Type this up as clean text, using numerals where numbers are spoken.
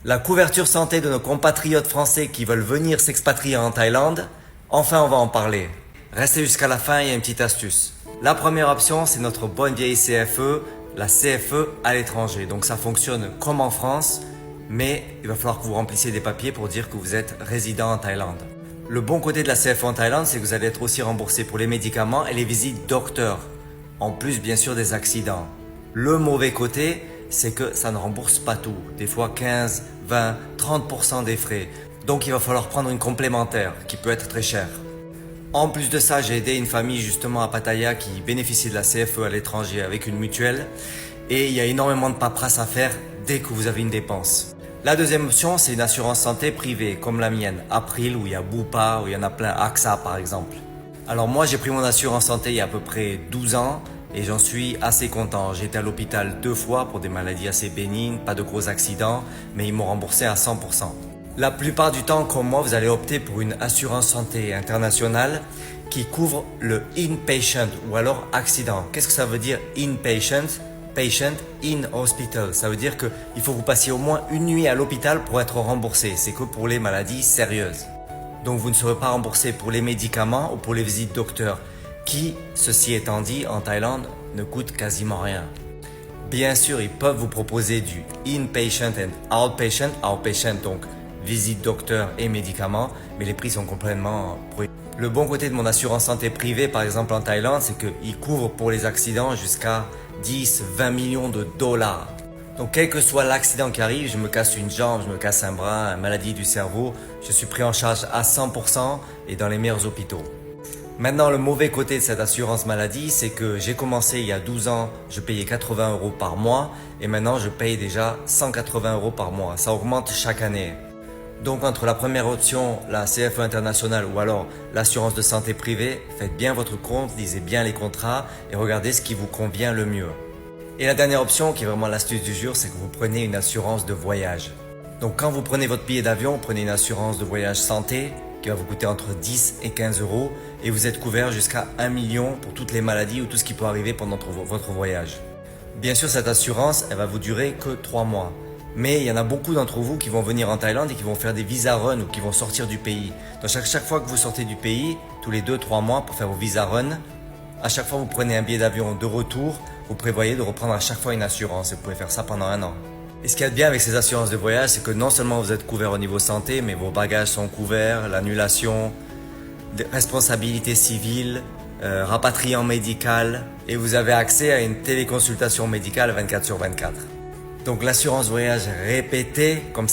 La couverture santé de nos compatriotes français qui veulent venir s'expatrier en Thaïlande, enfin on va en parler. Restez jusqu'à la fin, il y a une petite astuce. La première option, c'est notre bonne vieille CFE, la CFE à l'étranger. Donc ça fonctionne comme en France, mais il va falloir que vous remplissiez des papiers pour dire que vous êtes résident en Thaïlande. Le bon côté de la CFE en Thaïlande, c'est que vous allez être aussi remboursé pour les médicaments et les visites docteurs, en plus bien sûr des accidents. Le mauvais côté, c'est que ça ne rembourse pas tout. Des fois 15, 20, 30% des frais. Donc il va falloir prendre une complémentaire qui peut être très chère. En plus de ça, j'ai aidé une famille justement à Pattaya qui bénéficie de la CFE à l'étranger avec une mutuelle. Et il y a énormément de paperasse à faire dès que vous avez une dépense. La deuxième option, c'est une assurance santé privée comme la mienne, April, où il y a Bupa, où il y en a plein, AXA par exemple. Alors moi, j'ai pris mon assurance santé il y a à peu près 12 ans. Et j'en suis assez content. J'ai été à l'hôpital 2 fois pour des maladies assez bénignes, pas de gros accidents, mais ils m'ont remboursé à 100%. La plupart du temps, comme moi, vous allez opter pour une assurance santé internationale qui couvre le inpatient ou alors accident. Qu'est-ce que ça veut dire inpatient? Patient in hospital. Ça veut dire qu'il faut que vous passiez au moins une nuit à l'hôpital pour être remboursé. C'est que pour les maladies sérieuses. Donc vous ne serez pas remboursé pour les médicaments ou pour les visites docteurs, qui, ceci étant dit, en Thaïlande, ne coûte quasiment rien. Bien sûr, ils peuvent vous proposer du inpatient and outpatient. Outpatient, donc visite docteur et médicaments, mais les prix sont complètement prohibés. Le bon côté de mon assurance santé privée, par exemple en Thaïlande, c'est qu'il couvre pour les accidents jusqu'à 10, 20 millions de dollars. Donc quel que soit l'accident qui arrive, je me casse une jambe, je me casse un bras, une maladie du cerveau, je suis pris en charge à 100% et dans les meilleurs hôpitaux. Maintenant, le mauvais côté de cette assurance maladie, c'est que j'ai commencé il y a 12 ans, je payais 80 € par mois et maintenant je paye déjà 180 € par mois. Ça augmente chaque année. Donc entre la première option, la CFE internationale ou alors l'assurance de santé privée, faites bien votre compte, lisez bien les contrats et regardez ce qui vous convient le mieux. Et la dernière option, qui est vraiment l'astuce du jour, c'est que vous prenez une assurance de voyage. Donc quand vous prenez votre billet d'avion, prenez une assurance de voyage santé qui va vous coûter entre 10 et 15 € et vous êtes couvert jusqu'à 1 million pour toutes les maladies ou tout ce qui peut arriver pendant votre voyage. Bien sûr, cette assurance, elle va vous durer que 3 mois. Mais il y en a beaucoup d'entre vous qui vont venir en Thaïlande et qui vont faire des visa run ou qui vont sortir du pays. Donc chaque fois que vous sortez du pays, tous les 2-3 mois pour faire vos visa run, à chaque fois vous prenez un billet d'avion de retour, vous prévoyez de reprendre à chaque fois une assurance et vous pouvez faire ça pendant 1 an. Et ce qu'il y a de bien avec ces assurances de voyage, c'est que non seulement vous êtes couvert au niveau santé, mais vos bagages sont couverts, l'annulation, responsabilité civile, rapatriement médical, et vous avez accès à une téléconsultation médicale 24/24. Donc l'assurance voyage répétée, comme